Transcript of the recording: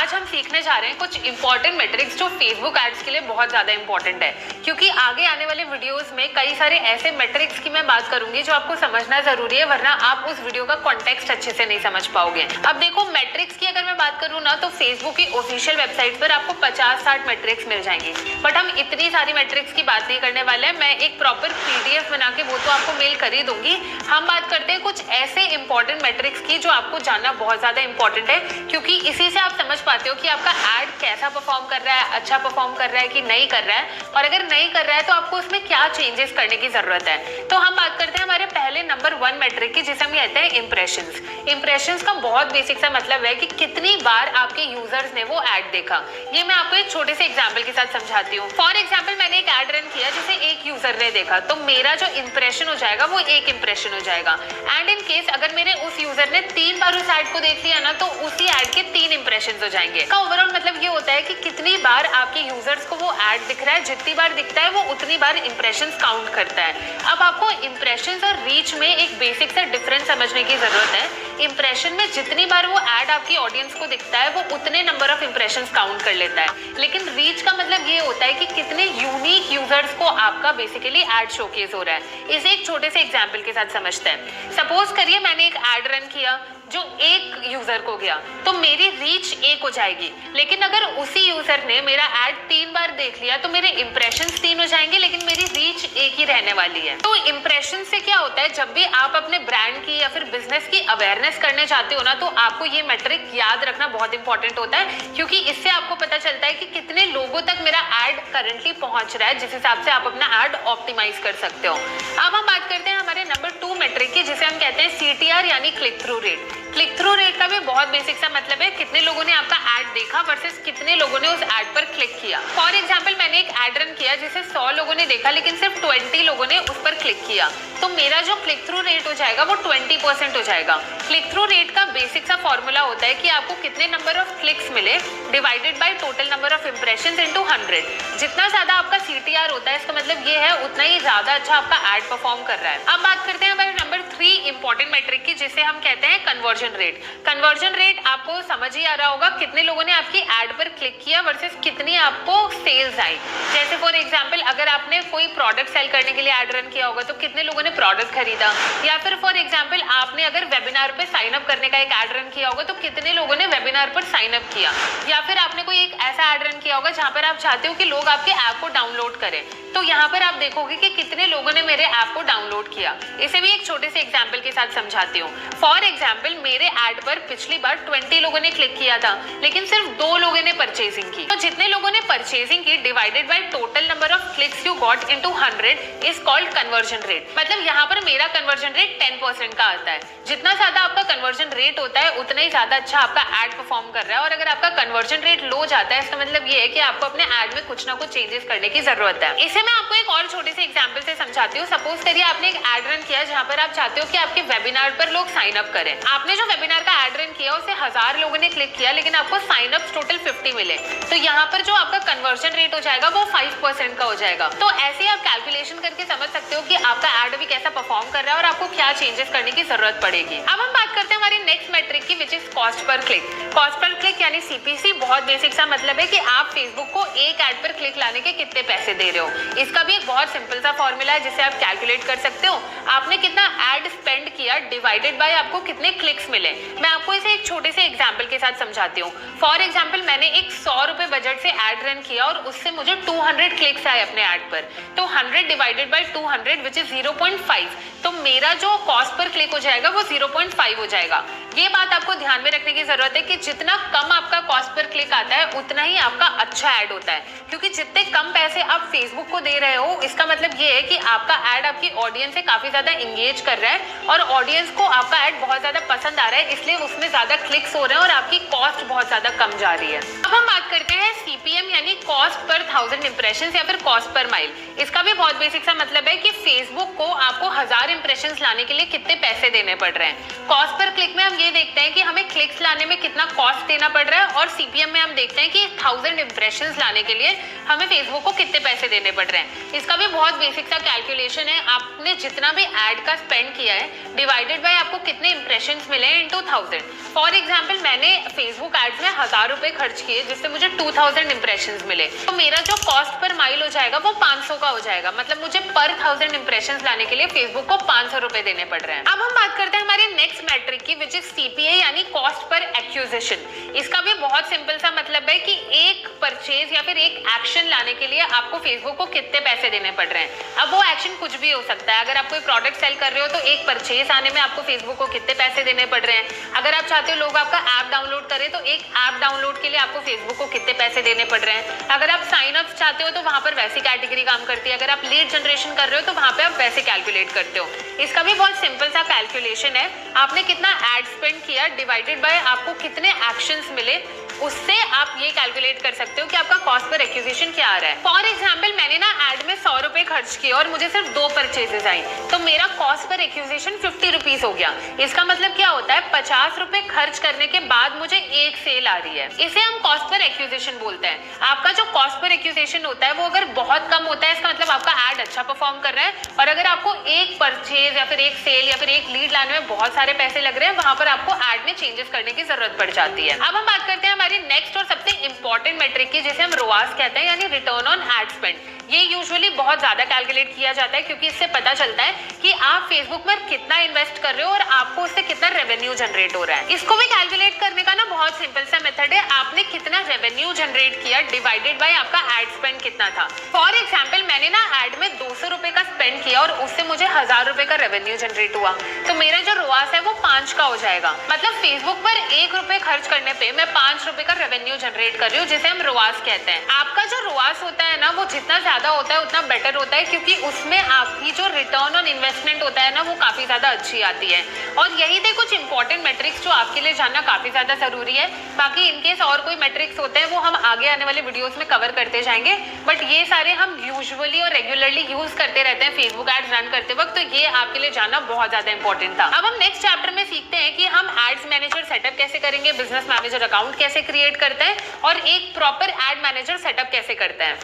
आज हम सीखने जा रहे हैं कुछ इंपॉर्टेंट मेट्रिक्स जो फेसबुक एड्स के लिए बहुत ज्यादा इंपॉर्टेंट है, क्योंकि आगे आने वाले वीडियोस में कई सारे ऐसे मेट्रिक्स की मैं बात करूंगी जो आपको समझना जरूरी है, वरना आप उस वीडियो का कॉन्टेक्स्ट अच्छे से नहीं समझ पाओगे। अब देखो, मेट्रिक्स की अगर मैं बात करूँ ना, तो फेसबुक की ऑफिशियल वेबसाइट पर आपको 50-60 मेट्रिक्स मिल जाएंगी, बट हम इतनी सारी मेट्रिक्स की बात नहीं करने वाले हैं। मैं एक प्रॉपर पीडीएफ बना के वो तो आपको मेल कर ही दूंगी। हम बात करते हैं कुछ ऐसे इंपॉर्टेंट मेट्रिक्स की जो आपको जानना बहुत ज्यादा इंपॉर्टेंट है, क्योंकि इसी से आप समझ पाते हो कि आपका एड कैसा परफॉर्म कर रहा है, अच्छा परफॉर्म कर रहा है कि नहीं कर रहा है, और अगर नहीं कर रहा है तो आपको उसमें क्या चेंजेस करने की जरूरत है। तो हम बात करते हैं हमारे पहले नंबर 1 मेट्रिक की, जिसे हम कहते हैं इंप्रेशंस। इंप्रेशंस का बहुत बेसिक सा मतलब है कि कितनी बार आपके यूजर्स ने वो एड देखा। ये मैं आपको एक छोटे से एग्जाम्पल के साथ समझाती हूँ। फॉर एग्जाम्पल, मैंने एक एड रन किया जिसे एक यूजर ने देखा, तो मेरा जो इंप्रेशन हो जाएगा वो एक इंप्रेशन हो जाएगा। एंड इन केस अगर मेरे उस यूजर ने 3 बार उस एड को देख लिया ना, तो उसी एड के 3 इंप्रेशन हो जाएंगे। का ओवरऑल मतलब ये होता है कि कितनी बार आपके यूजर्स को वो एड दिख रहा है, जितनी बार दिखता है वो उतनी बार इंप्रेशंस काउंट करता है। अब आपको इंप्रेशंस और रीच में एक बेसिक सा डिफरेंस समझने की जरूरत है। इंप्रेशन में जितनी बार वो एड आपकी ऑडियंस को दिखता है वो उतने नंबर ऑफ इंप्रेशंस काउंट कर लेता है, लेकिन रीच का मतलब ये होता है कि कितने यूनिक यूजर्स को आपका बेसिकली एड शोकेस हो रहा है। इसे एक छोटे से एग्जांपल के साथ समझते हैं। सपोज करिए मैंने एक एड रन किया जो एक यूजर को गया, तो मेरी रीच 1 हो जाएगी, लेकिन अगर उसी यूजर ने मेरा एड 3 बार देख लिया तो मेरे इंप्रेशंस 3 हो जाएंगे, लेकिन मेरी रीच 1 ही रहने वाली है। तो इंप्रेशन से क्या होता है, जब भी आप अपने ब्रांड की या फिर बिजनेस की अवेयरनेस करने चाहते हो ना, तो आपको ये मैट्रिक याद रखना बहुत इंपॉर्टेंट होता है, क्योंकि इससे आपको पता चलता है कि कितने लोगों तक मेरा एड करंटली पहुंच रहा है, जिस हिसाब से आप अपना एड ऑप्टिमाइज कर सकते हो। अब हम बात करते हैं हमारे नंबर 2 मैट्रिक की, जिसे हम कहते हैं सीटीआर यानी click through rate. Click through rate का भी बहुत बेसिक सा मतलब है कितने लोगों ने आपका एड देखा वर्सेस कितने लोगों ने उस एड पर क्लिक किया। फॉर एग्जांपल, मैंने एक एड रन किया जिसे 100 लोगों ने देखा, लेकिन सिर्फ 20 लोगों ने उस पर क्लिक किया, तो मेरा जो क्लिक थ्रू रेट हो जाएगा वो 20% हो जाएगा। क्लिक थ्रू रेट का बेसिक सा फॉर्मूला होता है कि आपको कितने नंबर ऑफ क्लिक्स मिले divided by total number of impressions into 100। जितना ज्यादा आपका सीटीआर होता है, इसका मतलब ये है उतना ही ज्यादा अच्छा आपका एड परफॉर्म कर रहा है। अब बात करते हैं हमारे नंबर 3 इंपॉर्टेंट मैट्रिक की, जिसे हम कहते हैं कन्वर्जन रेट। कन्वर्जन रेट आपको समझ ही आ रहा होगा, कितने लोगों ने आपकी एड पर क्लिक किया वर्सेस कितनी आपको सेल्स आई। जैसे फॉर एग्जांपल, अगर आपने कोई प्रोडक्ट सेल करने के लिए एड रन किया होगा तो कितने लोगों ने प्रोडक्ट खरीदा, या फिर फॉर एग्जांपल आपने अगर वेबिनार पे साइन अप करने का एक एड रन किया होगा तो कितने लोगों ने वेबिनार पर साइन अप किया, या फिर आपने कोई एक ऐसा एड रन किया होगा जहां पर आप चाहते हो कि लोग आपके ऐप को डाउनलोड करें, तो यहाँ पर आप देखोगे कि कितने लोगों ने मेरे ऐप को डाउनलोड किया। इसे भी एक छोटे से एग्जांपल के साथ समझाती हूँ। फॉर एग्जांपल, मेरे ऐड पर पिछली बार 20 लोगों ने क्लिक किया था, लेकिन सिर्फ 2 लोगों ने परचेजिंग की, तो जितने लोगों ने परचेजिंग की divided by total number of clicks you got into 100 is called conversion rate. मतलब यहाँ पर मेरा कन्वर्जन रेट 10% का आता है। जितना ज्यादा आपका कन्वर्जन रेट होता है उतना ही ज्यादा अच्छा आपका एड परफॉर्म कर रहा है, और अगर आपका कन्वर्जन रेट लो जाता है, इसका मतलब ये है कि आपको अपने एड में कुछ ना कुछ चेंजेस करने की जरूरत है। इसे मैं आपको एक और छोटे से एग्जांपल से समझाती हूँ। सपोज करिए आपने एक एड रन किया जहां पर आप चाहते हो कि आपके वेबिनार पर लोग साइन अप करें। आपने जो वेबिनार का एड रन किया उसे 1000 लोगों ने क्लिक किया, लेकिन आपको साइन अप टोटल 50 मिले, तो यहाँ पर जो आपका कन्वर्जन रेट हो जाएगा वो 5% का हो जाएगा। तो ऐसे आप कैलकुलेशन करके समझ सकते हो कि आपका एड अभी कैसा परफॉर्म कर रहा है और आपको क्या चेंजेस करने की जरूरत पड़ेगी। अब हम बात करते हैं हमारी नेक्स्ट मैट्रिक की, which is cost per click. Cost per click यानी सीपीसी बहुत बेसिक सा मतलब है कि आप फेसबुक को एक एड पर क्लिक लाने के कितने पैसे दे रहे हो। इसका भी एक बहुत सिंपल सा फॉर्मूला है जिसे आप कैलकुलेट कर सकते हो। आपने कितना एड स्पेंड किया डिवाइडेड बाय आपको कितने क्लिक्स मिले। मैं आपको इसे एक छोटे से एग्जांपल के साथ समझाती हूँ। फॉर एग्जांपल, मैंने एक 100 रुपए बजट से एड रन किया और उससे मुझे 200 क्लिक्स आए अपने एड पर, तो 100 डिवाइडेड बाय 200 विच इज 0.5, तो मेरा जो कॉस्ट पर क्लिक हो जाएगा वो 0.5 हो जाएगा। ये बात आपको ध्यान में रखने की जरूरत है कि जितना कम आपका कॉस्ट पर क्लिक आता है उतना ही आपका अच्छा एड होता है, क्योंकि जितने कम पैसे आप फेसबुक को दे रहे हो, इसका मतलब ये है कि आपका एड आपकी ऑडियंस से काफी ज्यादा इंगेज कर रहा है और ऑडियंस को आपका एड बहुत ज्यादा पसंद आ रहा है, इसलिए उसमें ज्यादा क्लिक्स हो रहे हैं और आपकी कॉस्ट बहुत ज्यादा कम जा रही है। अब हम बात करते हैं सीपीएम यानी कॉस्ट पर 1000 इंप्रेशंस या फिर कॉस्ट पर माइल। इसका भी बहुत बेसिक सा मतलब है कि फेसबुक को आपको 1000 इंप्रेशंस लाने के लिए कितने पैसे देने पड़ रहे हैं। कॉस्ट पर क्लिक में हम ये देखते हैं कि हमें क्लिक्स लाने में कितना कॉस्ट देना पड़ रहा है, और सीपीएम CPM में हम देखते हैं कि 1000 इंप्रेशंस लाने के लिए हमें फेसबुक को कितने पैसे देने पड़ रहे हैं। इसका भी बहुत बेसिक सा कैलकुलेशन है। आपने जितना भी एड का स्पेंड किया है डिवाइडेड बाय आपको कितने इंप्रेशंस मिले हैं इनटू 1000। फॉर एग्जांपल मैंने फेसबुक एड्स में 1000 रुपए खर्च किए जिससे मुझे 2000 इंप्रेशंस मिले, तो मेरा जो कॉस्ट पर माइल हो जाएगा वो 500 का हो जाएगा। मतलब मुझे पर 1000 इंप्रेशंस लाने के लिए फेसबुक को 500 रुपए देने पड़ रहे हैं। अब हम बात करते हैं हमारे नेक्स्ट मैट्रिक की, विच इज CPA यानी कॉस्ट पर एक्विजिशन। इसका भी बहुत सिंपल सा मतलब है कि एक परचेज या फिर एक एक्शन लाने के लिए आपको फेसबुक को कितने पैसे देने पड़ रहे हैं। अब वो एक्शन कुछ भी हो सकता है। अगर आप कोई प्रोडक्ट सेल कर रहे हो तो एक परचेज आने में आपको फेसबुक को कितने पैसे देने पड़ रहे हैं। अगर आप चाहते हो लोग आपका ऐप डाउनलोड करें तो एक ऐप डाउनलोड के लिए आपको फेसबुक को कितने पैसे देने पड़ रहे हैं। अगर आप साइन अप चाहते हो तो वहां पर वैसी कैटेगरी काम करती है। अगर आप लीड जनरेशन कर रहे हो तो वहां पे आप वैसे कैलकुलेट करते हो। इसका भी बहुत सिंपल सा कैलकुलेशन है। आपने कितना एड स्पेंड किया डिवाइडेड बाय आपको कितने एक्शंस मिले, उससे आप ये कैलकुलेट कर सकते हो कि आपका कॉस्ट पर एक्विजिशन क्या आ रहा है। फॉर एग्जाम्पल मैंने ना एड में 100 रुपए खर्च किए और मुझे सिर्फ 2 परचेजेस आई, तो मेरा कॉस्ट पर एक्विजिशन 50 रुपीज हो गया। इसका मतलब क्या होता है, 50 रुपए खर्च करने के बाद मुझे एक सेल आ रही है। इसे हम कॉस्ट पर एक्विजिशन बोलते हैं। आपका जो कॉस्ट पर एक्विजिशन होता है वो अगर बहुत कम होता है इसका मतलब आपका एड अच्छा परफॉर्म कर रहा है, और अगर आपको एक परचेज या फिर एक सेल या फिर एक लीड लाने में बहुत सारे पैसे लग रहे हैं वहां पर आपको एड में चेंजेस करने की जरूरत पड़ जाती है। अब हम बात करते हैं हमारी नेक्स्ट और सबसे इंपॉर्टेंट मेट्रिक की, जिसे हम रोआस कहते हैं यानी रिटर्न ऑन एड स्पेंड। ये यूजुअली बहुत ज्यादा कैलकुलेट किया जाता है क्योंकि इससे पता चलता है कि आप फेसबुक पर कितना इन्वेस्ट कर रहे हो और आपको उससे कितना रेवेन्यू जनरेट हो रहा है। इसको भी कैलकुलेट करने का ना बहुत सिंपल सा मेथड है। आपने कितना रेवेन्यू जनरेट किया डिवाइडेड बाय आपका एड स्पेंड कितना था। फॉर एग्जाम्पल मैंने ना एड में 200 रुपए का स्पेंड किया और उससे मुझे 1000 रुपए का रेवेन्यू जनरेट हुआ, तो मेरा जो रोआस है वो 5 का हो जाएगा। मतलब फेसबुक पर 1 रुपए खर्च करने पे मैं 5 रुपए का रेवेन्यू जनरेट कर रही हूँ, जिसे हम रोआस कहते हैं। आपका जो रोआस होता है ना वो जितना ज्यादा होता है उतना बेटर होता है, क्योंकि उसमें आपकी जो रिटर्न ऑन इन्वेस्टमेंट होता है ना वो काफी ज्यादा अच्छी आती है। और यही थे कुछ इंपॉर्टेंट मेट्रिक्स जो आपके लिए जानना काफी ज्यादा जरूरी है। बाकी इनकेस और कोई मेट्रिक्स होते हैं वो हम आगे आने वाले वीडियोस में कवर करते जाएंगे, बट ये सारे हम यूजुअली और रेगुलरली यूज करते रहते हैं फेसबुक एड्स रन करते वक्त, तो ये आपके लिए जानना बहुत ज्यादा इंपॉर्टेंट था। अब हम नेक्स्ट चैप्टर में सीखते हैं कि हम एड्स मैनेजर सेटअप कैसे करेंगे, बिजनेस मैनेजर अकाउंट कैसे क्रिएट करते हैं और एक प्रॉपर एड मैनेजर सेटअप कैसे करते हैं।